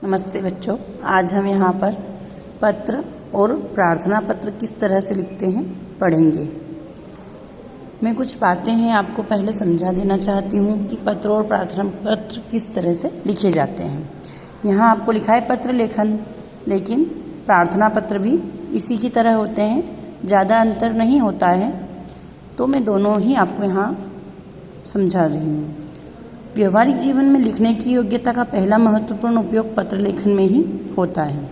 नमस्ते बच्चों, आज हम यहाँ पर पत्र और प्रार्थना पत्र किस तरह से लिखते हैं पढ़ेंगे। मैं कुछ बातें हैं आपको पहले समझा देना चाहती हूँ कि पत्र और प्रार्थना पत्र किस तरह से लिखे जाते हैं। यहाँ आपको लिखा है पत्र लेखन, लेकिन प्रार्थना पत्र भी इसी की तरह होते हैं, ज़्यादा अंतर नहीं होता है। तो मैं दोनों ही आपको यहाँ समझा रही हूँ। व्यवहारिक जीवन में लिखने की योग्यता का पहला महत्वपूर्ण उपयोग पत्र लेखन में ही होता है।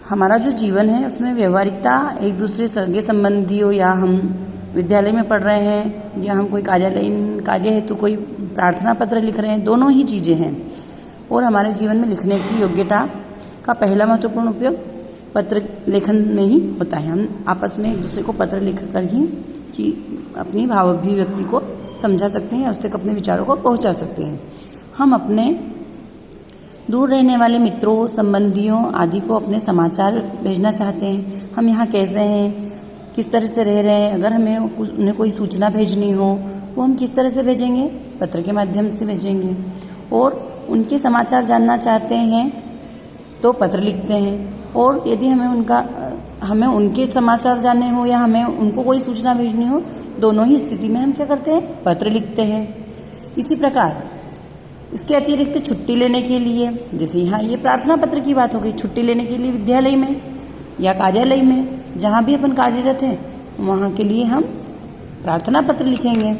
हमारा जो जीवन है उसमें व्यवहारिकता एक दूसरे सगे संबंधियों या हम विद्यालय में पढ़ रहे हैं या हम कोई कार्य हेतु कोई प्रार्थना पत्र लिख रहे हैं, दोनों ही चीज़ें हैं। और हमारे जीवन में लिखने की योग्यता का पहला महत्वपूर्ण उपयोग पत्र लेखन में ही होता है। हम आपस में एक दूसरे को पत्र लिखकर ही अपनी भाव अभिव्यक्ति को समझा सकते हैं, उस तक अपने विचारों को पहुंचा सकते हैं। हम अपने दूर रहने वाले मित्रों, संबंधियों आदि को अपने समाचार भेजना चाहते हैं। हम यहाँ कैसे हैं, किस तरह से रह रहे हैं, अगर हमें उन्हें कोई सूचना भेजनी हो वो हम किस तरह से भेजेंगे, पत्र के माध्यम से भेजेंगे। और उनके समाचार जानना चाहते हैं तो पत्र लिखते हैं। और यदि हमें उनके समाचार जानने हो या हमें उनको कोई सूचना भेजनी हो, दोनों ही स्थिति में हम क्या करते हैं, पत्र लिखते हैं। इसी प्रकार इसके अतिरिक्त छुट्टी लेने के लिए, जैसे यहाँ ये प्रार्थना पत्र की बात हो गई, छुट्टी लेने के लिए विद्यालय में या कार्यालय में जहाँ भी अपन कार्यरत हैं वहाँ के लिए हम प्रार्थना पत्र लिखेंगे।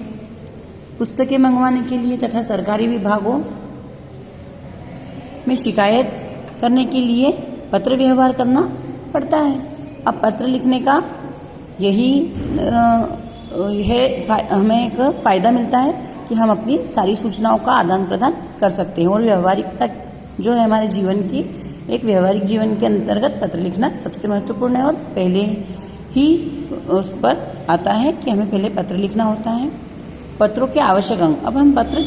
पुस्तकें मंगवाने के लिए तथा सरकारी विभागों में शिकायत करने के लिए पत्र व्यवहार करना पड़ता है। अब पत्र लिखने का हमें एक फ़ायदा मिलता है कि हम अपनी सारी सूचनाओं का आदान प्रदान कर सकते हैं। और व्यवहारिकता जो है हमारे जीवन की, एक व्यवहारिक जीवन के अंतर्गत पत्र लिखना सबसे महत्वपूर्ण है। और पहले ही उस पर आता है कि हमें पहले पत्र लिखना होता है। पत्रों के आवश्यक अंग, अब हम पत्र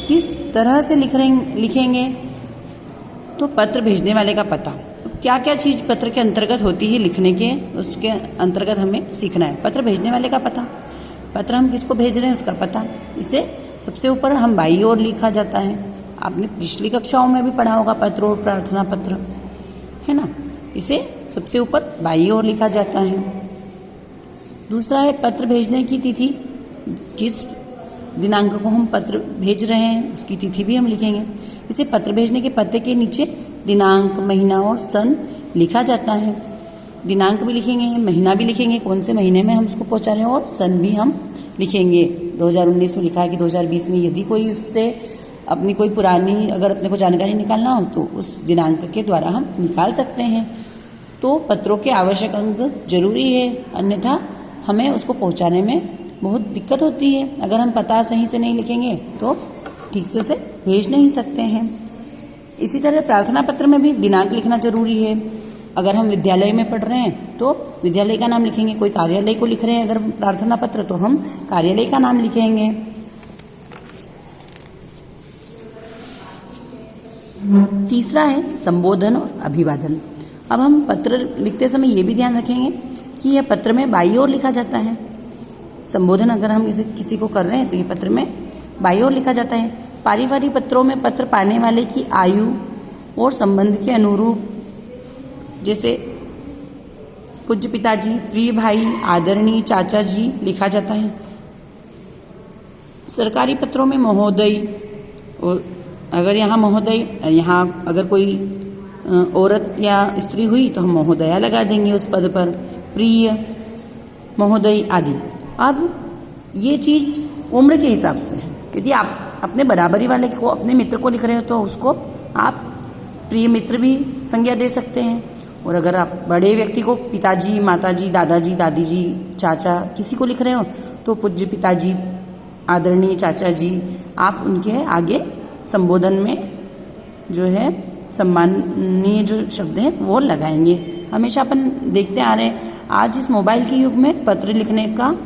किस तरह से लिखेंगे, तो पत्र भेजने वाले का पता, क्या क्या चीज़ पत्र के अंतर्गत होती है लिखने के, उसके अंतर्गत हमें सीखना है। पत्र भेजने वाले का पता, पत्र हम किसको भेज रहे हैं उसका पता, इसे सबसे ऊपर हम बाईं ओर लिखा जाता है। आपने पिछली कक्षाओं में भी पढ़ा होगा पत्र और प्रार्थना पत्र, है ना, इसे सबसे ऊपर बाईं ओर लिखा जाता है। दूसरा है पत्र भेजने की तिथि, किस दिनांक को हम पत्र भेज रहे हैं उसकी तिथि भी हम लिखेंगे। इसे पत्र भेजने के पते के नीचे दिनांक, महीना और सन लिखा जाता है। दिनांक भी लिखेंगे, महीना भी लिखेंगे, कौन से महीने में हम उसको पहुंचा रहे हैं, और सन भी हम लिखेंगे। 2019 में लिखा है कि 2020 में, यदि कोई उससे अपनी कोई पुरानी अगर अपने को जानकारी निकालना हो तो उस दिनांक के द्वारा हम निकाल सकते हैं। तो पत्रों के आवश्यक अंग जरूरी है, अन्यथा हमें उसको पहुँचाने में बहुत दिक्कत होती है। अगर हम पता सही से नहीं लिखेंगे तो ठीक से भेज नहीं सकते हैं। इसी तरह प्रार्थना पत्र में भी दिनांक लिखना जरूरी है। अगर हम विद्यालय में पढ़ रहे हैं तो विद्यालय का नाम लिखेंगे, कोई कार्यालय को लिख रहे हैं अगर प्रार्थना पत्र तो हम कार्यालय का नाम लिखेंगे। तीसरा है संबोधन और अभिवादन। अब हम पत्र लिखते समय ये भी ध्यान रखेंगे कि यह पत्र में बाईं ओर लिखा जाता है। संबोधन अगर हम किसी को कर रहे हैं तो ये पत्र में बाईं ओर लिखा जाता है। पारिवारिक पत्रों में पत्र पाने वाले की आयु और संबंध के अनुरूप, जैसे पूज्य पिताजी, प्रिय भाई, आदरणीय चाचा जी लिखा जाता है। सरकारी पत्रों में महोदय, और अगर यहाँ महोदय, यहाँ अगर कोई औरत या स्त्री हुई तो हम महोदया लगा देंगे उस पद पर, प्रिय, महोदय आदि। अब ये चीज़ उम्र के हिसाब से है। यदि आप अपने बराबरी वाले को, अपने मित्र को लिख रहे हो तो उसको आप प्रिय मित्र भी संज्ञा दे सकते हैं। और अगर आप बड़े व्यक्ति को, पिताजी, माताजी, दादाजी, दादी जी, चाचा, किसी को लिख रहे हो तो पूज्य पिताजी, आदरणीय चाचा जी, आप उनके आगे संबोधन में जो है सम्माननीय जो शब्द हैं वो लगाएंगे। हमेशा अपन देखते आ रहे हैं, आज इस मोबाइल के युग में पत्र लिखने का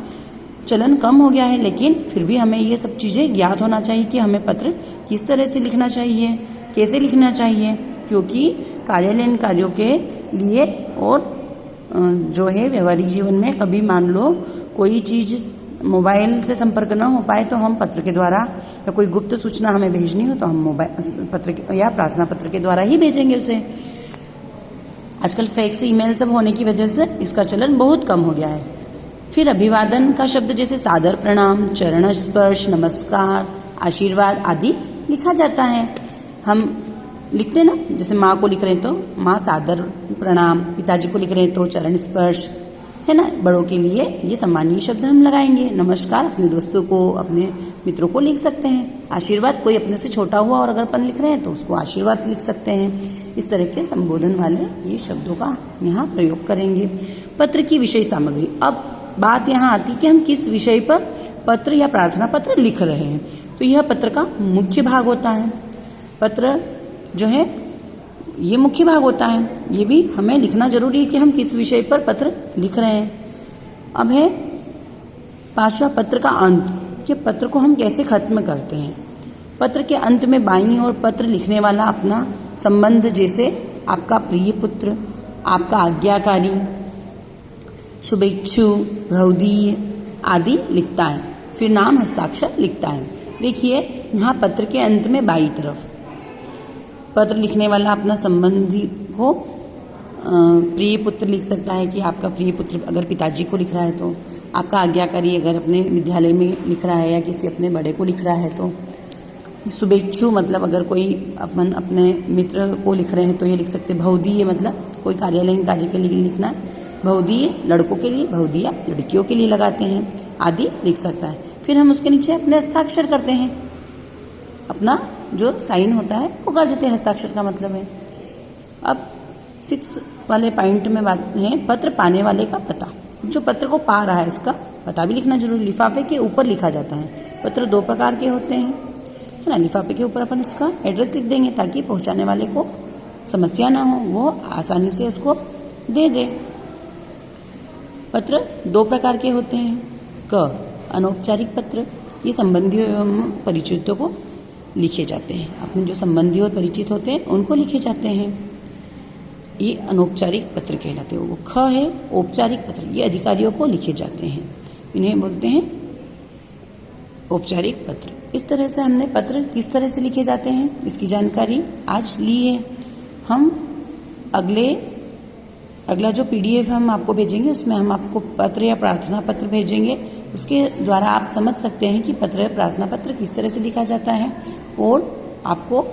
चलन कम हो गया है, लेकिन फिर भी हमें ये सब चीज़ें ज्ञात होना चाहिए कि हमें पत्र किस तरह से लिखना चाहिए, कैसे लिखना चाहिए। क्योंकि कार्यालयीन कार्यों के लिए और जो है व्यवहारिक जीवन में कभी मान लो कोई चीज़ मोबाइल से संपर्क न हो पाए तो हम पत्र के द्वारा या कोई गुप्त सूचना हमें भेजनी हो तो हम मोबाइल पत्र या प्रार्थना पत्र के द्वारा ही भेजेंगे उसे। आजकल फैक्स ईमेल सब होने की वजह से इसका चलन बहुत कम हो गया है। फिर अभिवादन का शब्द जैसे सादर प्रणाम, चरण स्पर्श, नमस्कार, आशीर्वाद आदि लिखा जाता है। हम लिखते हैं ना, जैसे माँ को लिख रहे हैं तो माँ सादर प्रणाम, पिताजी को लिख रहे हैं तो चरण स्पर्श, है ना। बड़ों के लिए ये सम्मानीय शब्द हम लगाएंगे। नमस्कार अपने दोस्तों को, अपने मित्रों को लिख सकते हैं। आशीर्वाद कोई अपने से छोटा हुआ और अगर अपन लिख रहे हैं तो उसको आशीर्वाद लिख सकते हैं। इस तरह के संबोधन वाले ये शब्दों का यहाँ प्रयोग करेंगे। पत्र की विषय सामग्री, अब बात यहाँ आती है कि हम किस विषय पर पत्र या प्रार्थना पत्र लिख रहे हैं। तो यह पत्र का मुख्य भाग होता है। पत्र जो है ये मुख्य भाग होता है। ये भी हमें लिखना जरूरी है कि हम किस विषय पर पत्र लिख रहे हैं। अब है पांचवा, पत्र का अंत, कि पत्र को हम कैसे खत्म करते हैं। पत्र के अंत में बाईं ओर पत्र लिखने वाला अपना संबंध, जैसे आपका प्रिय पुत्र, आपका आज्ञाकारी, शुभेच्छु, भवदीय आदि लिखता है। फिर नाम, हस्ताक्षर लिखता है। देखिए यहाँ पत्र के अंत में बाईं तरफ पत्र लिखने वाला अपना संबंधी को प्रिय पुत्र लिख सकता है कि आपका प्रिय पुत्र अगर पिताजी को लिख रहा है तो, आपका आज्ञाकारी अगर अपने विद्यालय में लिख रहा है या किसी अपने बड़े को लिख रहा है तो, शुभेच्छु मतलब अगर कोई अपन अपने मित्र को लिख रहे हैं तो ये लिख सकते। भवदीय मतलब कोई कार्यालयीन कार्य के लिए लिखना है, भवदीय लड़कों के लिए, भवदीया लड़कियों के लिए लगाते हैं आदि लिख सकता है। फिर हम उसके नीचे अपने हस्ताक्षर करते हैं, अपना जो साइन होता है वो कर देते हैं। हस्ताक्षर का मतलब है। अब 6 वाले पॉइंट में बात है पत्र पाने वाले का पता। जो पत्र को पा रहा है इसका पता भी लिखना जरूरी। लिफाफे के ऊपर लिखा जाता है। पत्र 2 प्रकार के होते हैं, है ना। लिफाफे के ऊपर अपन इसका एड्रेस लिख देंगे ताकि पहुंचाने वाले को समस्या ना हो, वो आसानी से उसको दे दे। पत्र 2 प्रकार के होते हैं। क, अनौपचारिक पत्र, ये संबंधियों एवं परिचितों को लिखे जाते हैं। अपने जो संबंधी और परिचित होते हैं उनको लिखे जाते हैं, ये अनौपचारिक पत्र कहलाते हैं। वो ख है औपचारिक पत्र, ये अधिकारियों को लिखे जाते हैं, इन्हें बोलते हैं औपचारिक पत्र। इस तरह से हमने पत्र किस तरह से लिखे जाते हैं इसकी जानकारी आज ली है। हम अगला जो PDF हम आपको भेजेंगे उसमें हम आपको पत्र या प्रार्थना पत्र भेजेंगे। उसके द्वारा आप समझ सकते हैं कि पत्र या प्रार्थना पत्र किस तरह से लिखा जाता है और आपको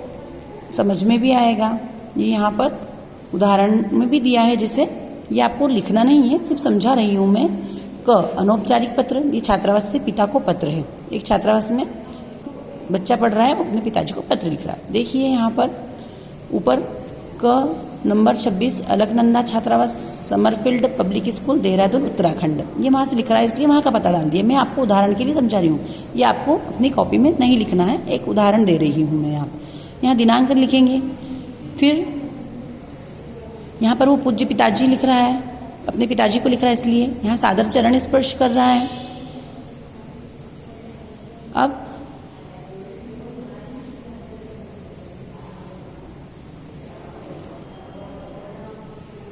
समझ में भी आएगा। ये यहाँ पर उदाहरण में भी दिया है, जैसे ये आपको लिखना नहीं है, सिर्फ समझा रही हूँ मैं। क, अनौपचारिक पत्र, ये छात्रावास से पिता को पत्र है। एक छात्रावास में बच्चा पढ़ रहा है, वो अपने पिताजी को पत्र लिख रहा है। देखिए यहाँ पर ऊपर क नंबर 26 अलकनंदा छात्रावास Summerfield public school Dehradun Uttarakhand, ये वहाँ से लिख रहा है इसलिए वहाँ का पता डाल दिया। मैं आपको उदाहरण के लिए समझा रही हूँ, ये आपको अपनी कॉपी में नहीं लिखना है, एक उदाहरण दे रही हूँ मैं। यहाँ दिनांक लिखेंगे। फिर यहाँ पर वो पूज्य पिताजी लिख रहा है, अपने पिताजी को लिख रहा है इसलिए यहाँ सादर चरण स्पर्श कर रहा है। अब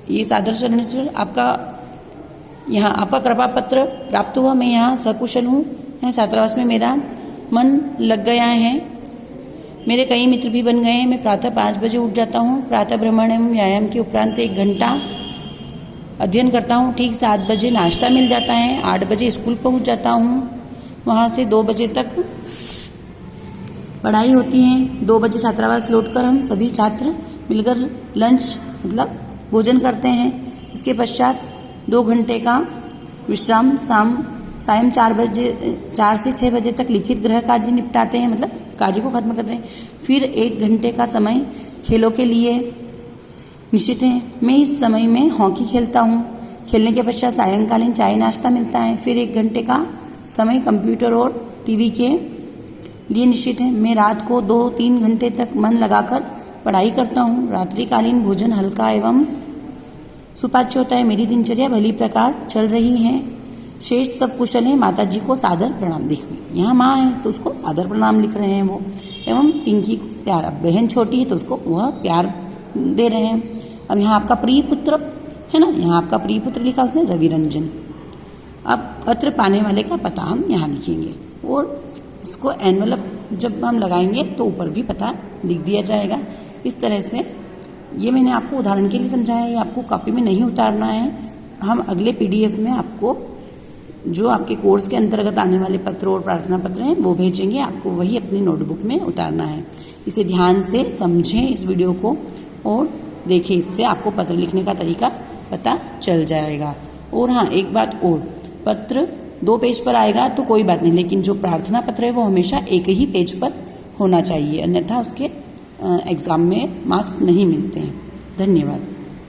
ये सादर चरण स्पर्श आपका, यहाँ आपका कृपा पत्र प्राप्त हुआ, मैं यहाँ सकुशल हूँ, यहाँ छात्रावास में मेरा मन लग गया है, मेरे कई मित्र भी बन गए हैं। मैं प्रातः 5 बजे उठ जाता हूँ। प्रातः भ्रमण एवं व्यायाम के उपरांत 1 घंटा अध्ययन करता हूँ। ठीक 7 बजे नाश्ता मिल जाता है। 8 बजे स्कूल पहुँच जाता हूँ, वहाँ से 2 बजे तक पढ़ाई होती है। 2 बजे छात्रावास लौटकर हम सभी छात्र मिलकर लंच मतलब भोजन करते हैं। इसके पश्चात 2 घंटे का विश्राम, सायं 4 से 6 बजे तक लिखित गृह कार्य निपटाते हैं, मतलब कार्य को खत्म करते हैं। फिर 1 घंटे का समय खेलों के लिए निश्चित है। मैं इस समय में हॉकी खेलता हूँ। खेलने के पश्चात सायंकालीन चाय नाश्ता मिलता है। फिर 1 घंटे का समय कंप्यूटर और टीवी के लिए निश्चित है। मैं रात को 2-3 घंटे तक मन लगाकर पढ़ाई करता हूँ। रात्रिकालीन भोजन हल्का एवं सुपाच्य होता है। मेरी दिनचर्या भली प्रकार चल रही है। शेष सब कुशल है। माता जी को सादर प्रणाम। देखिए यहाँ माँ है तो उसको सादर प्रणाम लिख रहे हैं वो, एवं पिंकी को प्यार। अब बहन छोटी है तो उसको वह प्यार दे रहे हैं। अब यहाँ आपका प्रिय पुत्र है ना, यहाँ आपका प्रिय पुत्र लिखा उसने रवि रंजन। अब पत्र पाने वाले का पता हम यहाँ लिखेंगे और इसको एनवलप जब हम लगाएंगे तो ऊपर भी पता लिख दिया जाएगा। इस तरह से ये मैंने आपको उदाहरण के लिए समझाया है, आपको कॉपी में नहीं उतारना है। हम अगले PDF में आपको जो आपके कोर्स के अंतर्गत आने वाले पत्र और प्रार्थना पत्र हैं वो भेजेंगे, आपको वही अपनी नोटबुक में उतारना है। इसे ध्यान से समझें इस वीडियो को और देखें, इससे आपको पत्र लिखने का तरीका पता चल जाएगा। और हाँ, एक बात और, पत्र 2 पेज पर आएगा तो कोई बात नहीं, लेकिन जो प्रार्थना पत्र है वो हमेशा एक ही पेज पर होना चाहिए, अन्यथा उसके एग्ज़ाम में मार्क्स नहीं मिलते हैं। धन्यवाद।